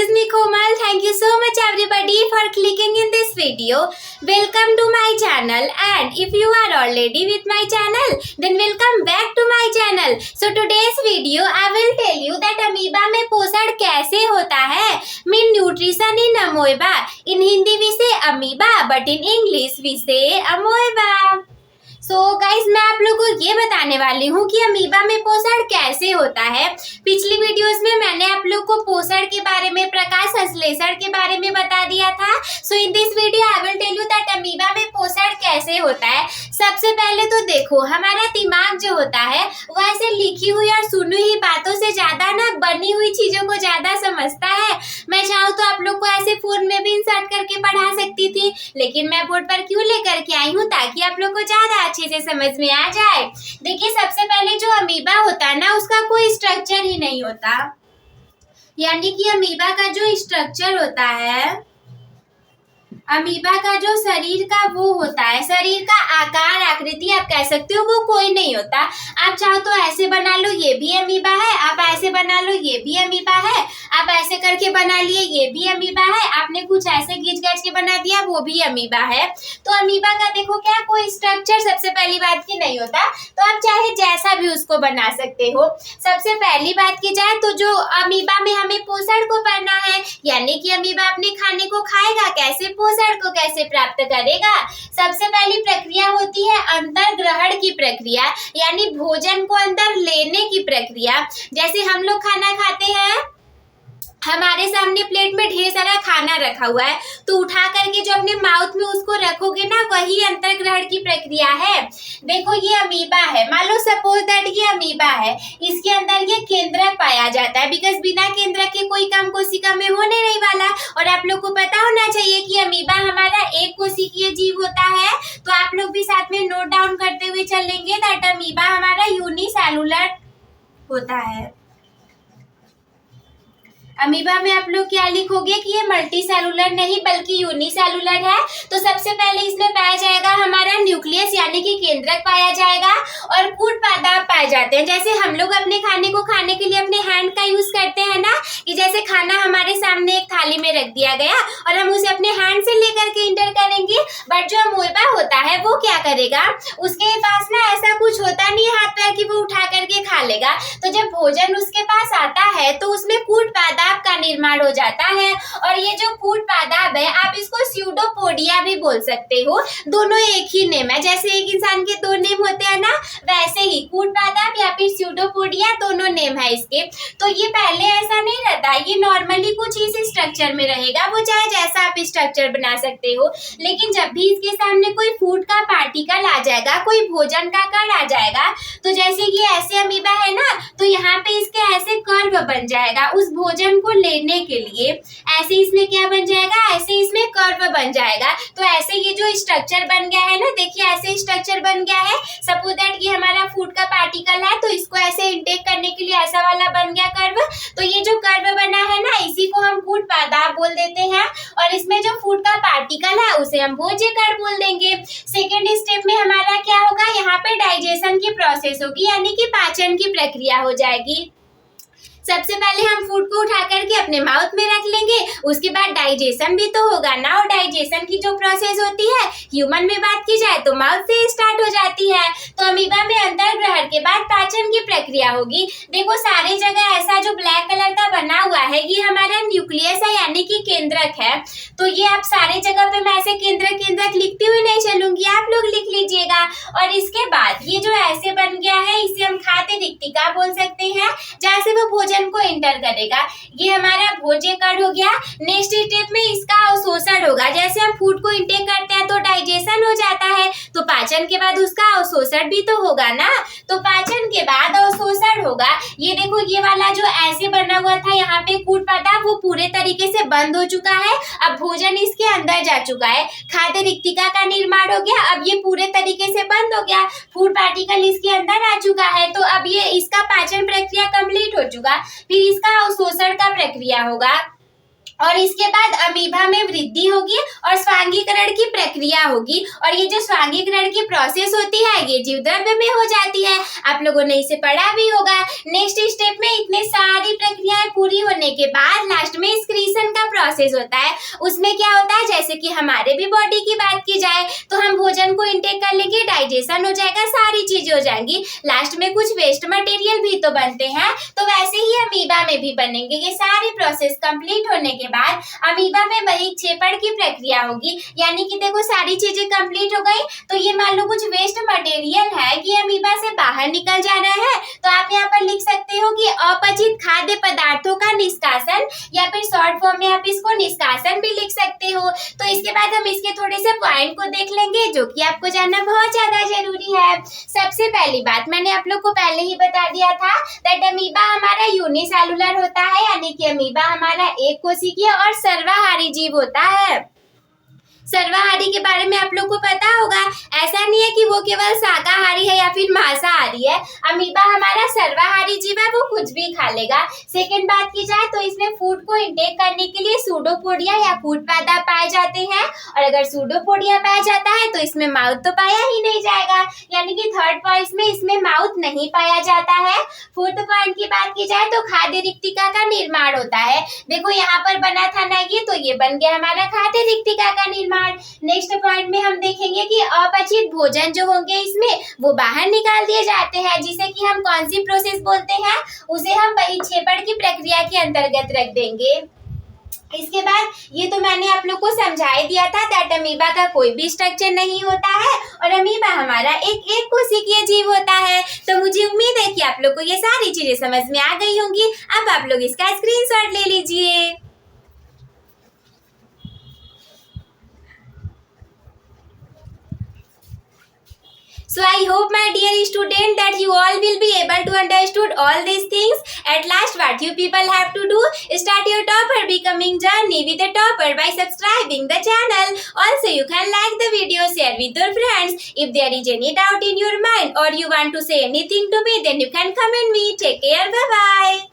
is me Komal. Thank you so much everybody for clicking in this video. Welcome to my channel, and if you are already with my channel then welcome back to my channel. So today's video I will tell you that amoeba में पोषण कैसे होता है. Mean nutrition in amoeba. In Hindi we say amoeba but in English we say amoeba. So guys मैं आप लोगों को ये बताने वाली हूँ कि अमीबा में पोषण कैसे होता है. पिछली वीडियोस में मैंने आप लोग को पोषण के बारे में, प्रकाश संश्लेषण के बारे में बता दिया था. So in this video I will tell you that amoeba में पोषण कैसे होता है. सबसे पहले तो देखो, हमारा दिमाग जो होता है वो ऐसे लिखी हुई और सुनी हुई बातों से ज्यादा ना बनी हुई चीजों को ज्यादा समझता है. मैं चाहूँ तो आप लोग को ऐसे फोन में भी इंसर्ट करके पढ़ा सकती थी, लेकिन मैं बोर्ड पर क्यों लेकर के आई हूँ, ताकि आप लोग को ज्यादा अच्छे से समझ में आ जाए. देखिए, सबसे पहले जो अमीबा होता है ना, उसका कोई स्ट्रक्चर ही नहीं होता. यानी कि अमीबा का जो स्ट्रक्चर होता है, अमीबा का जो शरीर का वो होता है, शरीर का आकार, आकृति आप कह सकते हो, वो कोई नहीं होता. आप चाहो तो ऐसे बना लो, ये भी अमीबा है. आप ऐसे बना लो, ये भी अमीबा है. आप ऐसे करके बना लिए, ये भी अमीबा है. आपने कुछ ऐसे खींच खींच के बना दिया, वो भी अमीबा है. तो अमीबा का देखो क्या कोई स्ट्रक्चर सबसे पहली बात की नहीं होता. तो आप चाहे जैसा भी उसको बना सकते हो. सबसे पहली बात की जाए तो जो अमीबा में हमें पोषण को पाना है, यानी कि अमीबा अपने खाने को खाएगा कैसे, पोषण को कैसे प्राप्त करेगा. सबसे पहली प्रक्रिया होती है अंतर ग्रहण की प्रक्रिया, यानी भोजन को अंदर लेने की प्रक्रिया. जैसे हम लोग खाना खाते हैं, हमारे सामने प्लेट में ढेर सारा खाना रखा हुआ है, तो उठा करके जो अपने माउथ में उसको रखोगे ना, वही अंतर ग्रहण की प्रक्रिया है. देखो ये अमीबा है, मान लो सपोज दैट ये अमीबा है, इसके अंदर ये केंद्रक पाया जाता है. बिकॉज बिना केंद्रक के कोई काम कोशिका में होने नहीं वाला. और आप लोग को पता होना चाहिए कि अमीबा हमारा एक कोशिकीय जीव होता है. तो आप लोग भी साथ में नोट डाउन करते हुए चलेंगे दैट अमीबा हमारा यूनिसेलुलर होता है. अमीबा में आप लोग क्या लिखोगे कि ये मल्टी सेलुलर नहीं बल्कि यूनिसेलुलर है. तो सबसे पहले इसमें पाया जाएगा हमारा न्यूक्लियस, यानी कि केंद्रक पाया जाएगा, और कूट पदार्थ पाए जाते हैं. जैसे हम लोग अपने खाने को खाने के लिए अपने हैंड का यूज करते हैं ना, कि जैसे खाना हमारे सामने एक थाली में रख दिया गया और हम उसे अपने हैंड से लेकर के इंटर करेंगे. बट जो अमीबा होता है वो क्या करेगा, उसके पास ना ऐसा कुछ होता नहीं हाथ पैर की वो उठा करके खा लेगा. तो जब भोजन उसके पास आता है तो उसमें कूट पदार्थ का निर्माण हो जाता है. और ये जो कूट पादाब है, आप इसको स्यूडोपोडिया भी बोल सकते हो. दोनों एक ही नेम है. जैसे एक इंसान के दो नेम होते हैं ना, वैसे ही कूट पादाब या फिर स्यूडोपोडिया दोनों नेम है इसके. तो ये पहले ऐसा नहीं रहता, ये नॉर्मली कुछ इस स्ट्रक्चर में रहेगा. वो चाहे जैसा आप स्ट्रक्चर बना सकते हो, लेकिन जब भी इसके सामने कोई फूड का पार्टिकल आ जाएगा, कोई भोजन का कण आ जाएगा, तो जैसे ये ऐसे अमीबा है ना, तो यहाँ पे इसके ऐसे कर्व बन जाएगा उस भोजन को लेने के लिए. ऐसे इसमें क्या बन जाएगा, ऐसे इसमें कर्व बन जाएगा. तो ऐसे ये जो स्ट्रक्चर बन गया है ना, देखिए ऐसे स्ट्रक्चर बन गया है. सपोज दैट ये हमारा फूड का पार्टिकल है, तो इसको ऐसे इंटेक करने के लिए ऐसा वाला बन गया कर्व. तो ये जो कर्व बना है ना, इसी को हम कूट पदार्थ बोल देते हैं. और इसमें जो फूड का पार्टिकल है उसे हम भोज्य कण बोल देंगे. सेकेंड स्टेप में हमारा क्या होगा, यहाँ पे डाइजेशन की प्रोसेस होगी, यानी कि पाचन की प्रक्रिया हो जाएगी. सबसे पहले हम फूड को उठा करके अपने माउथ में रख लेंगे, उसके बाद डाइजेशन भी तो होगा ना. और डाइजेशन की जो प्रोसेस होती है, ह्यूमन में बात की जाए तो माउथ से स्टार्ट हो जाती है. तो अमीबा में अंतर ग्रहण के बाद पाचन की प्रक्रिया होगी. देखो सारी जगह ऐसा जो ब्लैक कलर का बना हुआ है, ये हमारा न्यूक्लियस है, यानी कि केंद्रक है. तो ये आप सारे जगह पे मैं ऐसे केंद्रक केंद्रक लिखती हुई नहीं चलूंगी, आप लोग लिख लीजिएगा. और इसके बाद ये जो ऐसे बन गया है, इसे हम खाद्य रिक्तिका बोल सकते हैं, जहाँ से वो भोजन को इंटर करेगा. ये हमारा भोज्य कण हो गया. नेक्स्ट स्टेप में इसका अवशोषण होगा. जैसे हम फूड को इंटेक करते हैं तो डाइजेशन हो जाता है, तो पाचन के बाद उसका अवशोषण भी तो होगा ना. तो पाचन के बाद अवशोषण होगा. ये देखो ये वाला जो ऐसे बना हुआ था यहाँ पे कूट पदार्थ, वो पूरे तरीके से बंद हो चुका है. अब भोजन इसके अंदर जा चुका है, खाद्य रिक्तिका का निर्माण हो गया. अब ये पूरे तरीके से बंद हो गया, फूड पार्टिकल इसके अंदर आ चुका है. तो अब ये इसका पाचन प्रक्रिया कंप्लीट हो चुका. फिर इसका अवशोषण का प्रक्रिया होगा. और इसके बाद अमीबा में वृद्धि होगी और स्वांगीकरण की प्रक्रिया होगी। और ये जो स्वांगीकरण की प्रोसेस होती है ये जीवद्रव्य में हो जाती है। आप लोगों ने इसे पढ़ा भी होगा। नेक्स्ट स्टेप में इतने सारी प्रक्रियाएं पूरी होने होने के बाद लास्ट में एक्सक्रीशन का प्रोसेस होता है। उसमें क्या होता है, जैसे कि हमारे भी बॉडी की बात की जाए तो हम भोजन को इंटेक कर लेंगे, डाइजेशन हो जाएगा, सारी चीजें हो जाएंगी, लास्ट में कुछ वेस्ट मटेरियल भी तो बनते हैं, तो वैसे ही अमीबा में भी बनेंगे। ये सारी प्रोसेस कंप्लीट होने के बाद अमीबा में बहिक्षेपण की प्रक्रिया होगी, यानी कि देखो सारी चीजें कंप्लीट हो गई, तो ये मान लो कुछ वेस्ट मटेरियल है कि अमीबा से बाहर निकल जा रहा है, तो आप यहाँ पर लिख सकते हो कि अपचित खाद्य पदार्थों का निष्कासन, या फिर शॉर्ट फॉर्म में आप इसको निष्कासन भी लिख सकते हो। तो इसके बाद हम इसके थोड़े से पॉइंट को देख लेंगे जो कि आपको जानना बहुत ज्यादा जरूरी है। सबसे पहली बात मैंने आप लोग को पहले ही बता दिया था दैट अमीबा हमारा यूनिसेलुलर होता है, यानी कि अमीबा हमारा एक कोशिकीय और सर्वाहारी जीव होता है। सर्वाहारी के बारे में आप लोग को पता होगा, ऐसा नहीं है कि वो केवल शाकाहारी है या फिर मांसाहारी है। अमीबा हमारा सर्वाहारी जीव है, वो कुछ भी खा लेगा। सेकंड बात की जाए तो इसमें फूड को इंटेक करने के लिए सूडोपोडिया या फूड पादप पाए जाते हैं, और अगर सूडोपोडिया पाया जाता है तो इसमें माउथ तो पाया ही नहीं जाएगा, यानी कि थर्ड पॉइंट में इसमें माउथ नहीं पाया जाता है। फोर्थ पॉइंट की बात की जाए तो खाद्य रिक्तिका का निर्माण होता है। देखो यहाँ पर बना था ना ये, तो ये बन गया हमारा खाद्य रिक्तिका का निर्माण। नेक्स्ट पॉइंट में हम देखेंगे कि अपचित भोजन जो होंगे इसमें वो बाहर निकाल दिए जाते हैं, जिसे कि हम कौन सी प्रोसेस बोलते हैं, उसे हम बहिक्षेपण की प्रक्रिया के अंतर्गत रख देंगे। इसके बाद ये तो मैंने आप लोग को समझा ही दिया था दैट अमीबा का कोई भी स्ट्रक्चर नहीं होता है, और अमीबा हमारा एक कोशिकीय जीव होता है। तो मुझे उम्मीद है कि आप लोग को ये सारी चीजें समझ में आ गई होंगी। अब आप लोग इसका स्क्रीनशॉट ले लीजिए। So I hope my dear student that you all will be able to understood all these things. At last what you people have to do, start your topper becoming journey with a topper by subscribing the channel. Also you can like the video, share with your friends. If there is any doubt in your mind or you want to say anything to me, then you can comment me. Take care, bye bye.